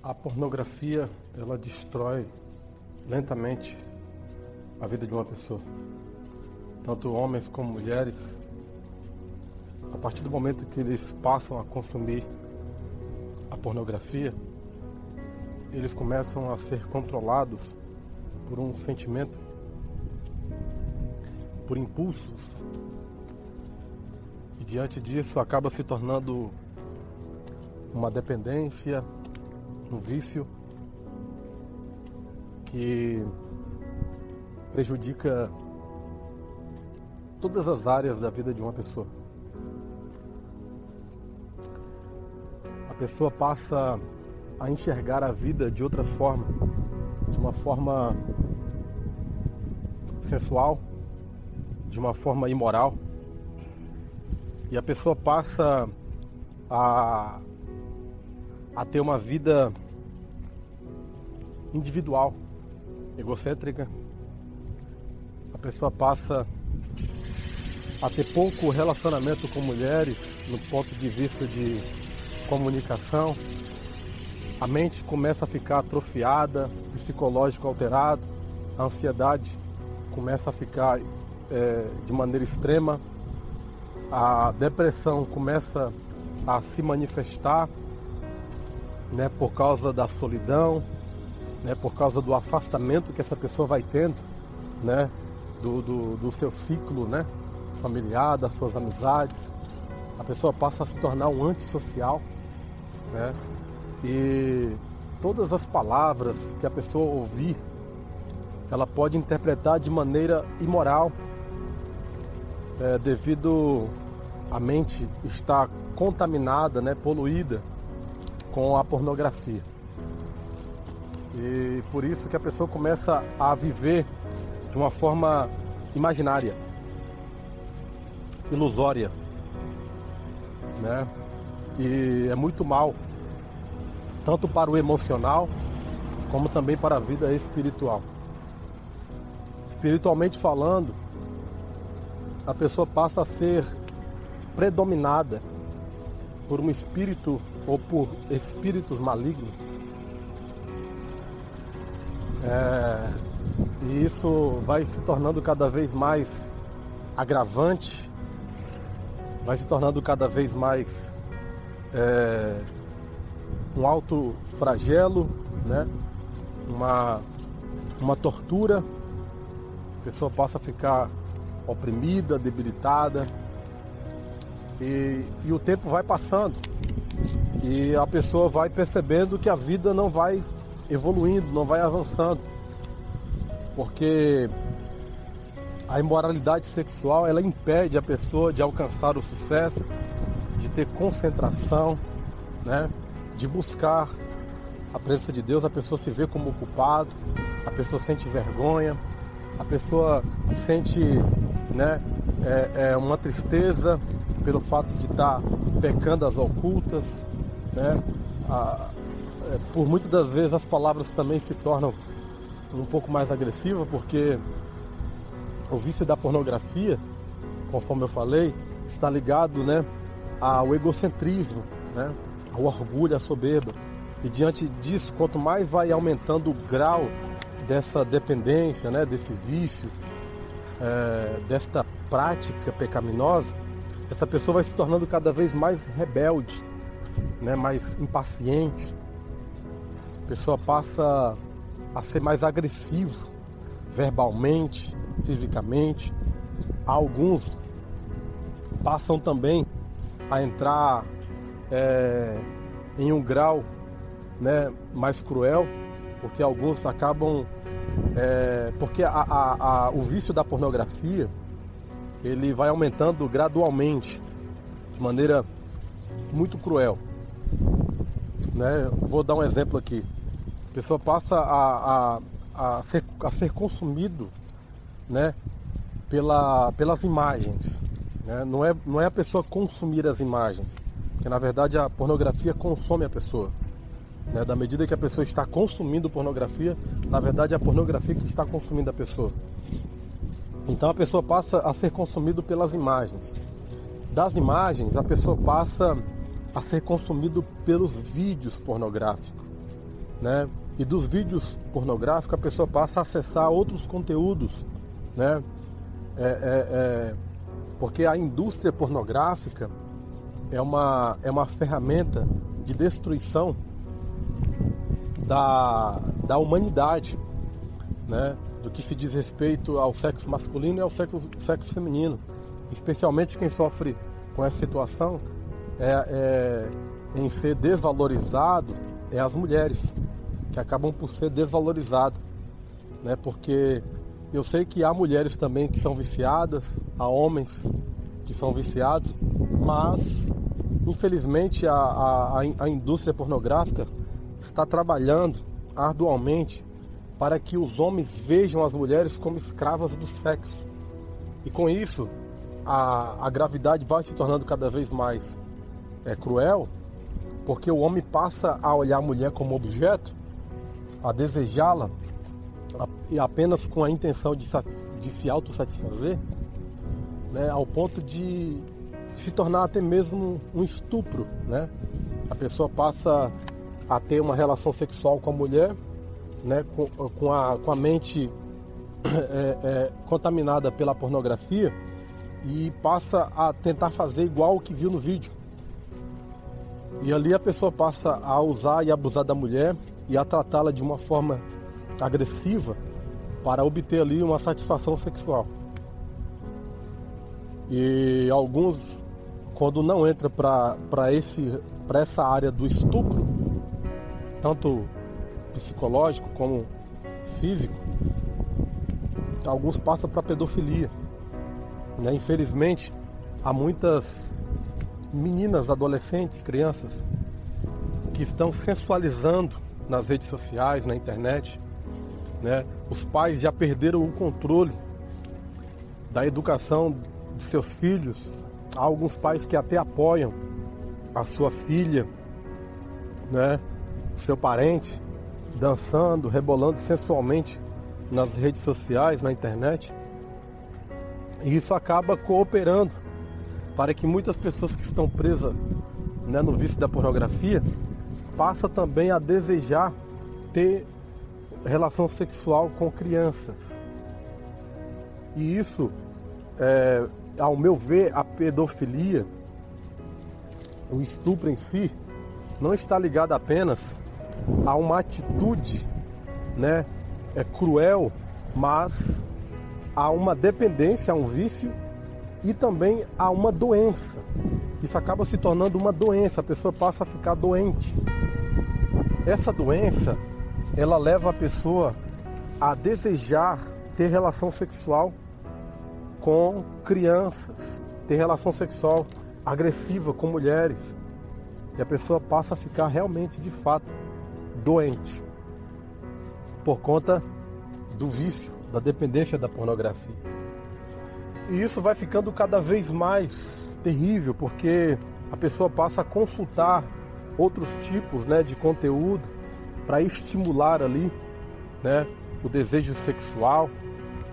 A pornografia, ela destrói lentamente a vida de uma pessoa. Tanto homens como mulheres, a partir do momento que eles passam a consumir a pornografia, eles começam a ser controlados por um sentimento, por impulsos. E diante disso acaba se tornando uma dependência, um vício que prejudica todas as áreas da vida de uma pessoa. A pessoa passa a enxergar a vida de outra forma, de uma forma sensual, de uma forma imoral, e a pessoa passa a ter uma vida individual, egocêntrica. A pessoa passa a ter pouco relacionamento com mulheres no ponto de vista de comunicação. A mente começa a ficar atrofiada, o psicológico alterado, a ansiedade começa a ficar de maneira extrema, a depressão começa a se manifestar, né, por causa da solidão, né, por causa do afastamento que essa pessoa vai tendo, né, do seu ciclo, né, familiar, das suas amizades. A pessoa passa a se tornar um antissocial, né, e todas as palavras que a pessoa ouvir, ela pode interpretar de maneira imoral, devido à mente estar contaminada, né, poluída com a pornografia. E por isso que a pessoa começa a viver de uma forma imaginária, ilusória, né? E é muito mal, tanto para o emocional, como também para a vida espiritual. Espiritualmente falando, a pessoa passa a ser predominada por um espírito ou por espíritos malignos. E isso vai se tornando cada vez mais agravante, vai se tornando cada vez mais um alto flagelo, né? Uma tortura. A pessoa passa a ficar oprimida, debilitada, e o tempo vai passando e a pessoa vai percebendo que a vida não vai evoluindo, não vai avançando, porque a imoralidade sexual, ela impede a pessoa de alcançar o sucesso, de ter concentração, né, de buscar a presença de Deus. A pessoa se vê como culpado, a pessoa sente vergonha, a pessoa sente, né, uma tristeza pelo fato de estar pecando às ocultas, né? Por muitas das vezes as palavras também se tornam um pouco mais agressivas, porque o vício da pornografia, conforme eu falei, está ligado, né, ao egocentrismo, né, ao orgulho, à soberba. E diante disso, quanto mais vai aumentando o grau dessa dependência, né, desse vício, desta prática pecaminosa, essa pessoa vai se tornando cada vez mais rebelde, né, mais impaciente. A pessoa passa a ser mais agressivo, verbalmente, fisicamente. Alguns passam também a entrar em um grau, né, mais cruel, porque alguns acabam... porque o vício da pornografia, ele vai aumentando gradualmente, de maneira muito cruel, né? Vou dar um exemplo aqui. A pessoa passa a ser consumido, né, pelas imagens, né? Não é a pessoa consumir as imagens, porque na verdade a pornografia consome a pessoa, né? Da medida que a pessoa está consumindo pornografia, na verdade é a pornografia que está consumindo a pessoa. Então a pessoa passa a ser consumida pelas imagens. Das imagens, a pessoa passa a ser consumido pelos vídeos pornográficos. né? E dos vídeos pornográficos a pessoa passa a acessar outros conteúdos, né? Porque a indústria pornográfica é uma ferramenta de destruição da humanidade, né? Do que se diz respeito ao sexo masculino e ao sexo feminino. Especialmente quem sofre com essa situação em ser desvalorizado é as mulheres, que acabam por ser desvalorizadas, né? Porque eu sei que há mulheres também que são viciadas, há homens que são viciados, mas infelizmente a indústria pornográfica está trabalhando arduamente para que os homens vejam as mulheres como escravas do sexo. E com isso, a gravidade vai se tornando cada vez mais cruel, porque o homem passa a olhar a mulher como objeto, a desejá-la, e apenas com a intenção de se autossatisfazer, né, ao ponto de se tornar até mesmo um estupro, né? A pessoa passa a ter uma relação sexual com a mulher, né, com a mente contaminada pela pornografia, e passa a tentar fazer igual o que viu no vídeo. E ali a pessoa passa a usar e abusar da mulher e a tratá-la de uma forma agressiva para obter ali uma satisfação sexual. E alguns, quando não entra para essa área do estupro, tanto psicológico como físico, alguns passam para pedofilia, né? Infelizmente, há muitas meninas, adolescentes, crianças que estão sensualizando nas redes sociais, na internet, né? Os pais já perderam o controle da educação de seus filhos. Há alguns pais que até apoiam a sua filha, né, seu parente, dançando, rebolando sensualmente nas redes sociais, na internet. E isso acaba cooperando para que muitas pessoas que estão presas, né, no vício da pornografia passam também a desejar ter relação sexual com crianças. E isso, ao meu ver, a pedofilia, o estupro em si, não está ligado apenas a uma atitude, né, cruel, mas a uma dependência, a um vício e também a uma doença. Isso acaba se tornando uma doença, a pessoa passa a ficar doente. Essa doença, ela leva a pessoa a desejar ter relação sexual com crianças, ter relação sexual agressiva com mulheres. E a pessoa passa a ficar realmente, de fato, doente por conta do vício, da dependência da pornografia. E isso vai ficando cada vez mais terrível, porque a pessoa passa a consultar outros tipos, né, de conteúdo para estimular ali, né, o desejo sexual,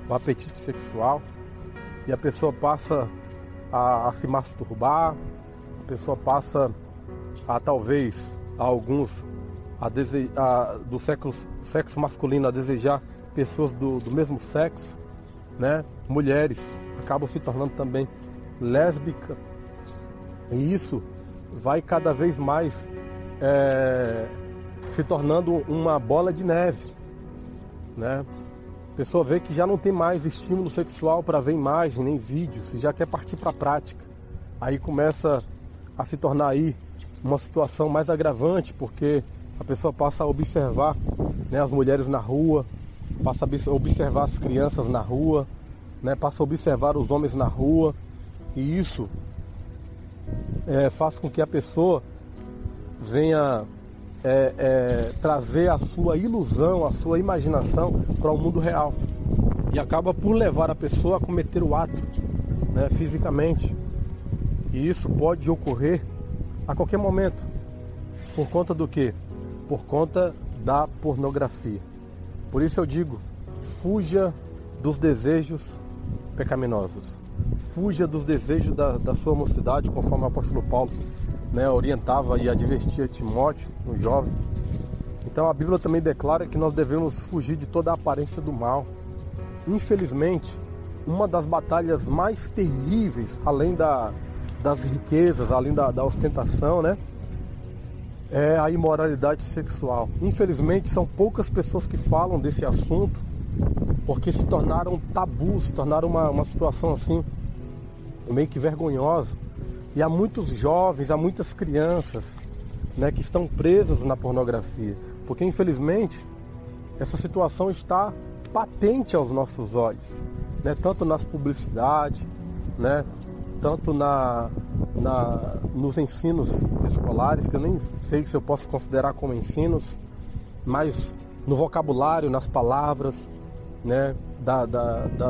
o apetite sexual. E a pessoa passa a se masturbar, a pessoa passa a, talvez, a alguns do sexo masculino a desejar pessoas do mesmo sexo, né? Mulheres acabam se tornando também lésbicas, e isso vai cada vez mais se tornando uma bola de neve, né? A pessoa vê que já não tem mais estímulo sexual para ver imagem nem vídeos, já quer partir para a prática. Aí começa a se tornar aí uma situação mais agravante, porque a pessoa passa a observar, né, as mulheres na rua, passa a observar as crianças na rua, né, passa a observar os homens na rua, e isso faz com que a pessoa venha trazer a sua ilusão, a sua imaginação para o mundo real, e acaba por levar a pessoa a cometer o ato, né, fisicamente. E isso pode ocorrer a qualquer momento. Por conta do quê? Por conta da pornografia. Por isso eu digo, fuja dos desejos pecaminosos. Fuja dos desejos da sua mocidade, conforme o apóstolo Paulo, né, orientava e advertia Timóteo, um jovem. Então a Bíblia também declara que nós devemos fugir de toda a aparência do mal. Infelizmente, uma das batalhas mais terríveis, além das riquezas, além da ostentação, né, é a imoralidade sexual. Infelizmente, são poucas pessoas que falam desse assunto, porque se tornaram tabu, se tornaram uma situação assim, meio que vergonhosa. E há muitos jovens, há muitas crianças, né, que estão presas na pornografia, porque infelizmente essa situação está patente aos nossos olhos, né, tanto nas publicidades, né, tanto nos ensinos escolares, que eu nem sei se eu posso considerar como ensinos, mas no vocabulário, nas palavras, né,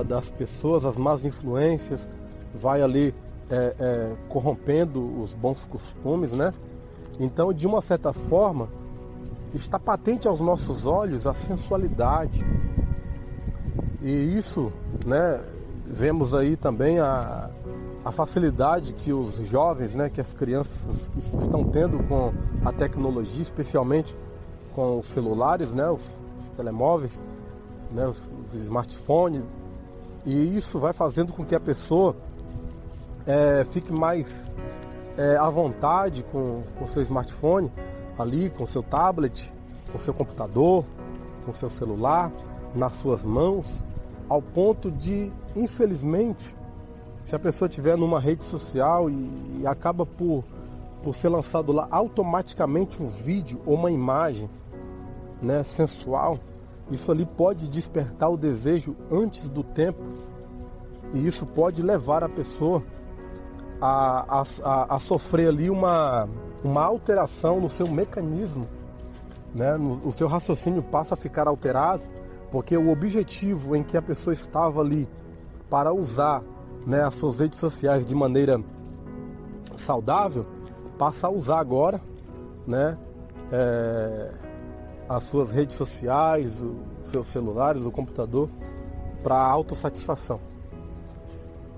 das pessoas, as más influências, vai ali corrompendo os bons costumes, né? Então, de uma certa forma, está patente aos nossos olhos a sensualidade. E isso, né, vemos aí também a facilidade que os jovens, né, que as crianças estão tendo com a tecnologia, especialmente com os celulares, né, os telemóveis, né, os smartphones. E isso vai fazendo com que a pessoa fique mais à vontade com o seu smartphone, ali, com o seu tablet, com o seu computador, com o seu celular, nas suas mãos, ao ponto de, infelizmente, se a pessoa estiver numa rede social e acaba por ser lançado lá automaticamente um vídeo ou uma imagem, né, sensual, isso ali pode despertar o desejo antes do tempo, e isso pode levar a pessoa a sofrer ali uma alteração no seu mecanismo, né? O seu raciocínio passa a ficar alterado, porque o objetivo em que a pessoa estava ali para usar, né, as suas redes sociais de maneira saudável, passa a usar agora, né, as suas redes sociais, os seus celulares, o computador, para autossatisfação,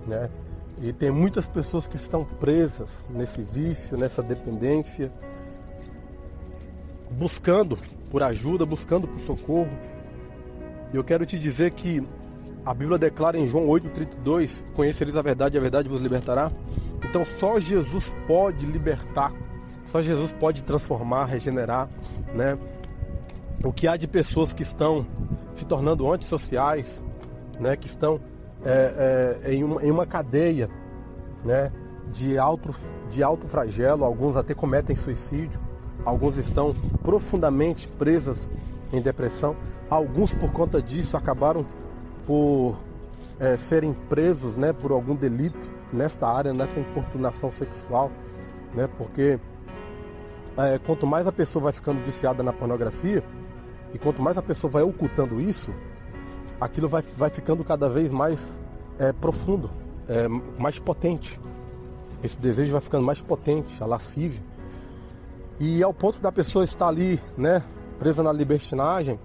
né? E tem muitas pessoas que estão presas nesse vício, nessa dependência, buscando por ajuda, buscando por socorro. E eu quero te dizer que a Bíblia declara em João 8,32, conhecereis a verdade vos libertará. Então só Jesus pode libertar, só Jesus pode transformar, regenerar, né? O que há de pessoas que estão se tornando antissociais, né? Que estão em uma cadeia, né, de alto flagelo, alguns até cometem suicídio, alguns estão profundamente presas em depressão, alguns por conta disso acabaram por serem presos, né, por algum delito nesta área, nessa importunação sexual, né, porque quanto mais a pessoa vai ficando viciada na pornografia e quanto mais a pessoa vai ocultando isso, aquilo vai ficando cada vez mais profundo, mais potente. Esse desejo vai ficando mais potente, a lascívia. E ao ponto da pessoa estar ali, né, presa na libertinagem,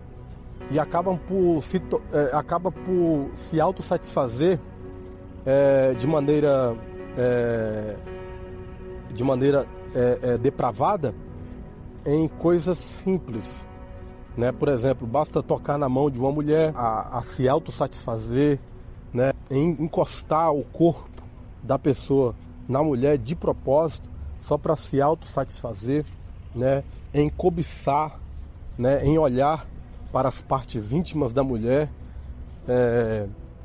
e acaba por se autossatisfazer de maneira depravada em coisas simples, né? Por exemplo, basta tocar na mão de uma mulher a se autossatisfazer, né? Em encostar o corpo da pessoa na mulher de propósito, só para se autossatisfazer, né? Em cobiçar, né? Em olhar para as partes íntimas da mulher,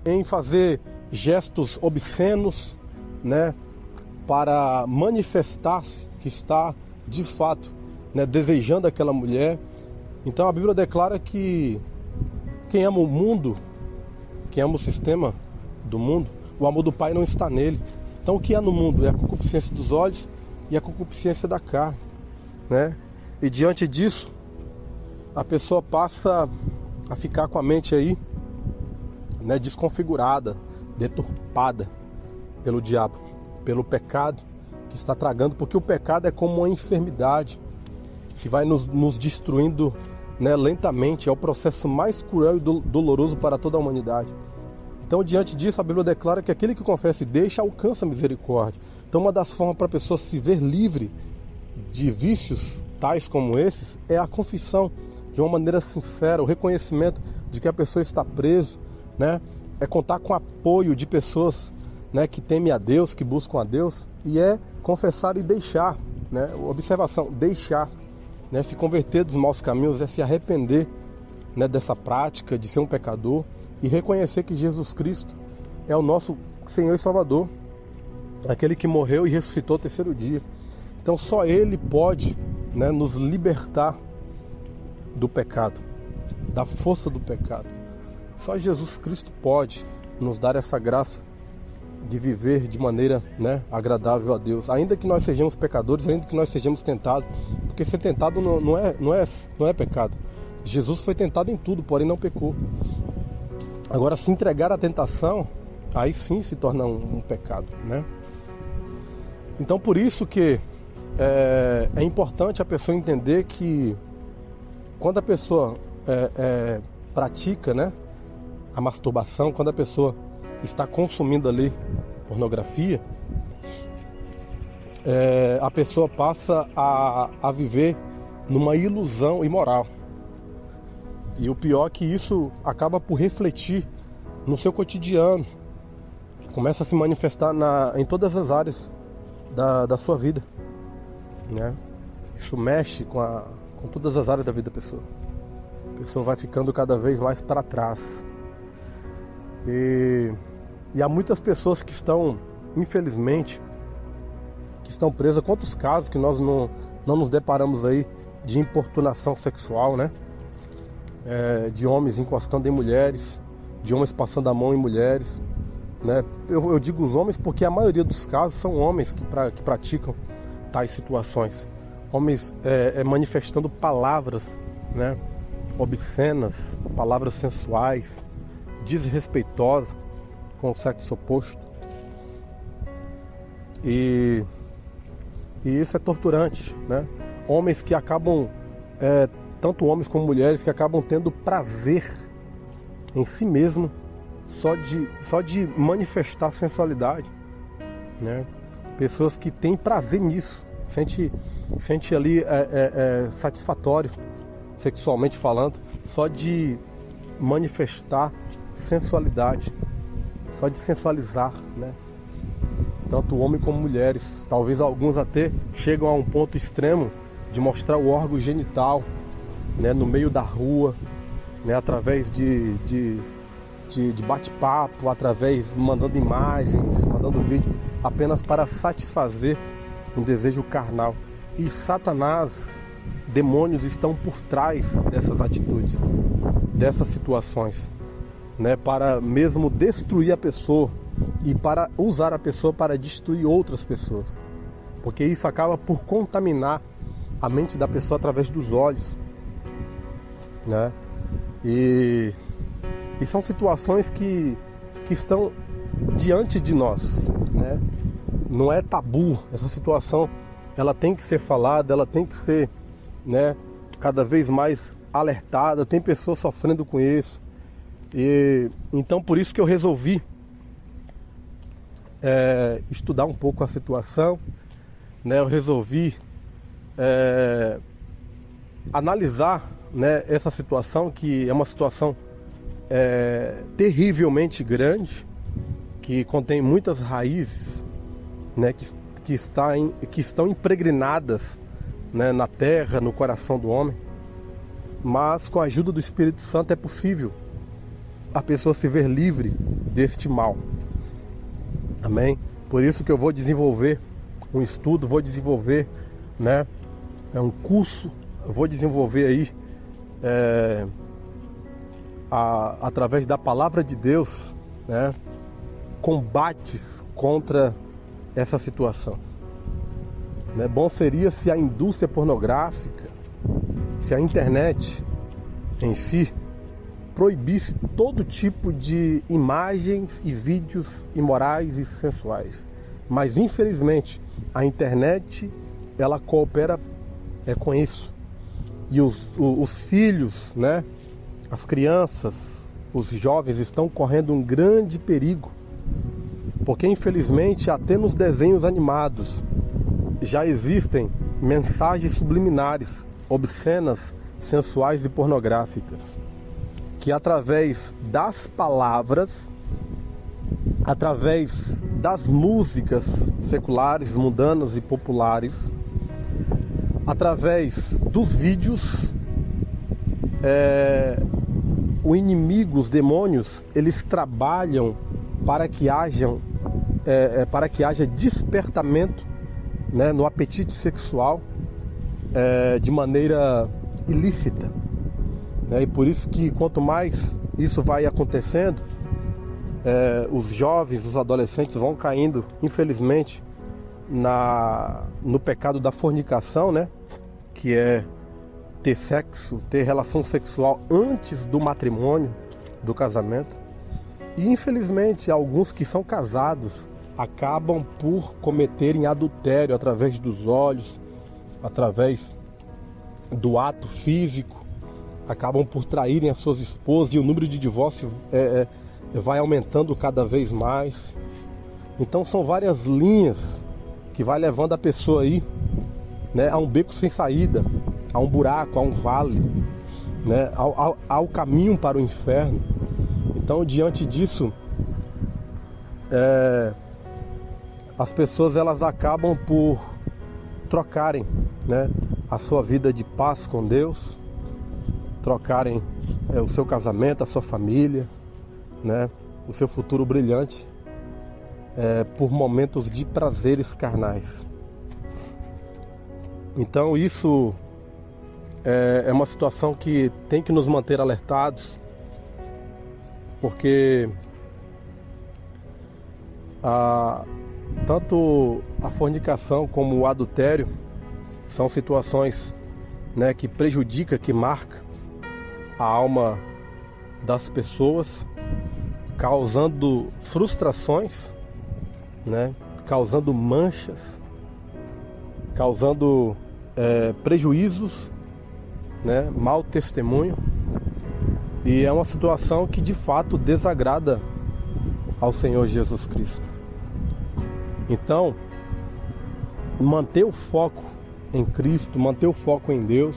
em fazer gestos obscenos, né? Para manifestar-se que está de fato, né, desejando aquela mulher. Então a Bíblia declara que quem ama o mundo, quem ama o sistema do mundo, o amor do Pai não está nele. Então o que há no mundo é a concupiscência dos olhos e a concupiscência da carne, né? E diante disso, a pessoa passa a ficar com a mente aí, né, desconfigurada, deturpada pelo diabo, pelo pecado que está tragando, porque o pecado é como uma enfermidade que vai nos destruindo, né, lentamente. É o processo mais cruel e doloroso para toda a humanidade. Então, diante disso, a Bíblia declara que aquele que confessa e deixa alcança a misericórdia. Então, uma das formas para a pessoa se ver livre de vícios tais como esses é a confissão, de uma maneira sincera, o reconhecimento de que a pessoa está presa, né? É contar com o apoio de pessoas, né, que temem a Deus, que buscam a Deus, e é confessar e deixar, né? Observação, deixar, né? Se converter dos maus caminhos é se arrepender, né, dessa prática de ser um pecador e reconhecer que Jesus Cristo é o nosso Senhor e Salvador, aquele que morreu e ressuscitou ao terceiro dia. Então só Ele pode, né, nos libertar do pecado, da força do pecado. Só Jesus Cristo pode nos dar essa graça de viver de maneira, né, agradável a Deus. Ainda que nós sejamos pecadores, ainda que nós sejamos tentados, porque ser tentado não é pecado. Jesus foi tentado em tudo, porém não pecou. Agora, se entregar à tentação, aí sim se torna um pecado, né? Então, por isso que é importante a pessoa entender que quando a pessoa pratica, né, a masturbação, quando a pessoa está consumindo ali pornografia, a pessoa passa a viver numa ilusão imoral. E o pior é que isso acaba por refletir no seu cotidiano, começa a se manifestar em todas as áreas da sua vida, né? Isso mexe com todas as áreas da vida da pessoa. A pessoa vai ficando cada vez mais para trás. E há muitas pessoas que estão, infelizmente, que estão presas. Quantos casos que nós não nos deparamos aí de importunação sexual, né? De homens encostando em mulheres, de homens passando a mão em mulheres, né? Eu digo os homens porque a maioria dos casos são homens que praticam tais situações. Homens manifestando palavras, né, obscenas, palavras sensuais, desrespeitosas com o sexo oposto. E isso é torturante, né? Homens que acabam, tanto homens como mulheres, que acabam tendo prazer em si mesmo só de manifestar sensualidade, né? Pessoas que têm prazer nisso, sente ali satisfatório, sexualmente falando, só de manifestar sensualidade, só de sensualizar, né? Tanto homem como mulheres. Talvez alguns até chegam a um ponto extremo de mostrar o órgão genital, né, no meio da rua, né, através de bate-papo, através mandando imagens, mandando vídeo, apenas para satisfazer um desejo carnal. E Satanás, demônios estão por trás dessas atitudes, dessas situações, né, para mesmo destruir a pessoa e para usar a pessoa para destruir outras pessoas, porque isso acaba por contaminar a mente da pessoa através dos olhos, né? E são situações que estão diante de nós, né? Não é tabu. Essa situação, ela tem que ser falada, ela tem que ser, né, cada vez mais alertada. Tem pessoas sofrendo com isso. E então por isso que eu resolvi estudar um pouco a situação, né? Eu resolvi analisar, né, essa situação, que é uma situação terrivelmente grande, que contém muitas raízes, né, que estão impregnadas, né, na terra, no coração do homem. Mas com a ajuda do Espírito Santo é possível a pessoa se ver livre deste mal. Amém? Por isso que eu vou desenvolver um estudo, vou desenvolver, né, um curso, vou desenvolver aí através da palavra de Deus, né, combates contra essa situação, né? Bom seria se a indústria pornográfica, se a internet em si proibisse todo tipo de imagens e vídeos imorais e sensuais. Mas infelizmente a internet, ela coopera com isso. E os filhos, né, as crianças, os jovens estão correndo um grande perigo, porque infelizmente até nos desenhos animados já existem mensagens subliminares, obscenas, sensuais e pornográficas, que através das palavras, através das músicas seculares, mundanas e populares, através dos vídeos, o inimigo, os demônios, eles trabalham para que haja despertamento, né, no apetite sexual, de maneira ilícita, né? E por isso que quanto mais isso vai acontecendo, os jovens, os adolescentes vão caindo, infelizmente, no pecado da fornicação, né? Que é ter sexo, ter relação sexual antes do matrimônio, do casamento. E infelizmente alguns que são casados acabam por cometerem adultério através dos olhos, através do ato físico, acabam por traírem as suas esposas, e o número de divórcios vai aumentando cada vez mais. Então são várias linhas que vai levando a pessoa aí, né, a um beco sem saída, a um buraco, a um vale, né, ao caminho para o inferno. Então, diante disso, as pessoas elas acabam por trocarem, né, a sua vida de paz com Deus, trocarem o seu casamento, a sua família, né, o seu futuro brilhante, por momentos de prazeres carnais. Então isso é uma situação que tem que nos manter alertados, porque tanto a fornicação como o adultério são situações, né, que prejudicam, que marcam a alma das pessoas, causando frustrações, né, causando manchas, causando prejuízos, né, mau testemunho. E é uma situação que de fato desagrada ao Senhor Jesus Cristo. Então, manter o foco em Cristo, manter o foco em Deus,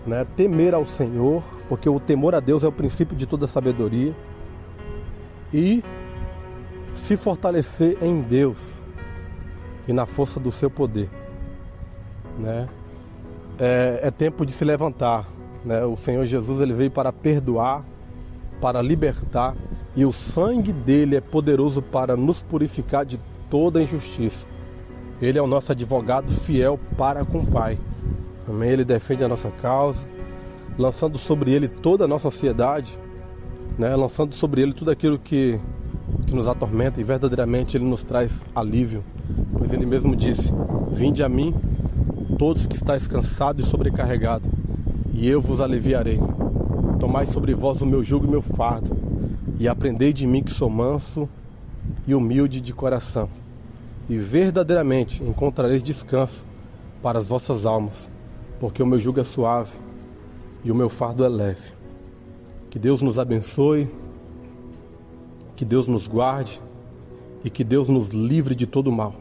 né, temer ao Senhor, porque o temor a Deus é o princípio de toda sabedoria, e se fortalecer em Deus e na força do seu poder, né? É tempo de se levantar, né? O Senhor Jesus, ele veio para perdoar, para libertar, e o sangue dele é poderoso para nos purificar de toda injustiça. Ele é o nosso advogado fiel para com o Pai. Amém? Ele defende a nossa causa, lançando sobre ele toda a nossa ansiedade, né? Lançando sobre ele tudo aquilo que nos atormenta, e verdadeiramente ele nos traz alívio, pois ele mesmo disse: vinde a mim, todos que estáis cansados e sobrecarregados, e eu vos aliviarei. Tomai sobre vós o meu jugo e meu fardo, e aprendei de mim, que sou manso e humilde de coração, e verdadeiramente encontrareis descanso para as vossas almas, porque o meu jugo é suave e o meu fardo é leve. Que Deus nos abençoe, que Deus nos guarde e que Deus nos livre de todo mal.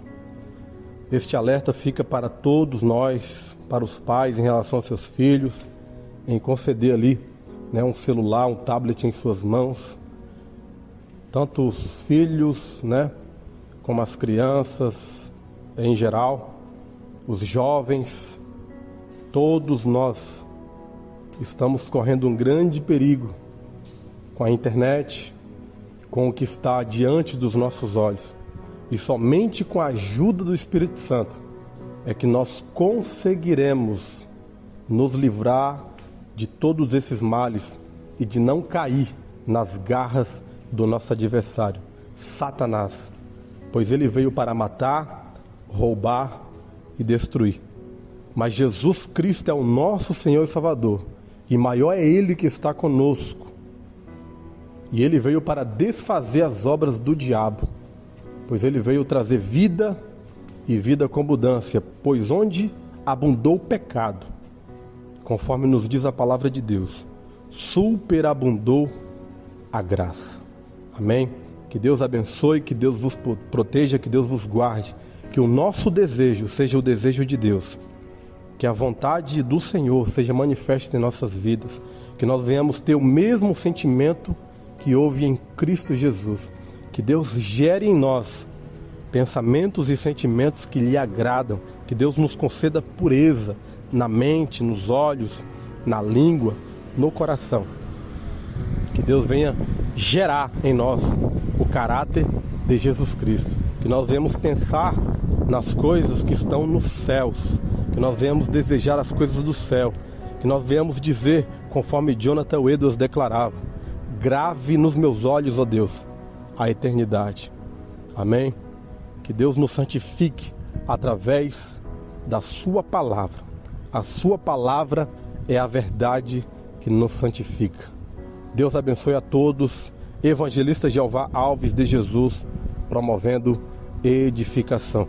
Este alerta fica para todos nós, para os pais em relação aos seus filhos, em conceder ali, né, um celular, um tablet em suas mãos. Tanto os filhos, né, como as crianças em geral, os jovens, todos nós estamos correndo um grande perigo com a internet, com o que está diante dos nossos olhos. E somente com a ajuda do Espírito Santo é que nós conseguiremos nos livrar de todos esses males e de não cair nas garras do nosso adversário, Satanás, pois ele veio para matar, roubar e destruir. Mas Jesus Cristo é o nosso Senhor e Salvador, e maior é Ele que está conosco. E Ele veio para desfazer as obras do diabo, pois Ele veio trazer vida e vida com abundância, pois onde abundou o pecado, conforme nos diz a palavra de Deus, superabundou a graça. Amém? Que Deus abençoe, que Deus vos proteja, que Deus vos guarde, que o nosso desejo seja o desejo de Deus, que a vontade do Senhor seja manifesta em nossas vidas, que nós venhamos ter o mesmo sentimento que houve em Cristo Jesus, que Deus gere em nós pensamentos e sentimentos que lhe agradam, que Deus nos conceda pureza na mente, nos olhos, na língua, no coração. Que Deus venha gerar em nós o caráter de Jesus Cristo. Que nós venhamos pensar nas coisas que estão nos céus. Que nós venhamos desejar as coisas do céu. Que nós venhamos dizer, conforme Jonathan Edwards declarava: grave nos meus olhos, ó Deus, a eternidade. Amém? Que Deus nos santifique através da sua palavra. A sua palavra é a verdade que nos santifica. Deus abençoe a todos. Evangelista Jeová Alves de Jesus, promovendo edificação.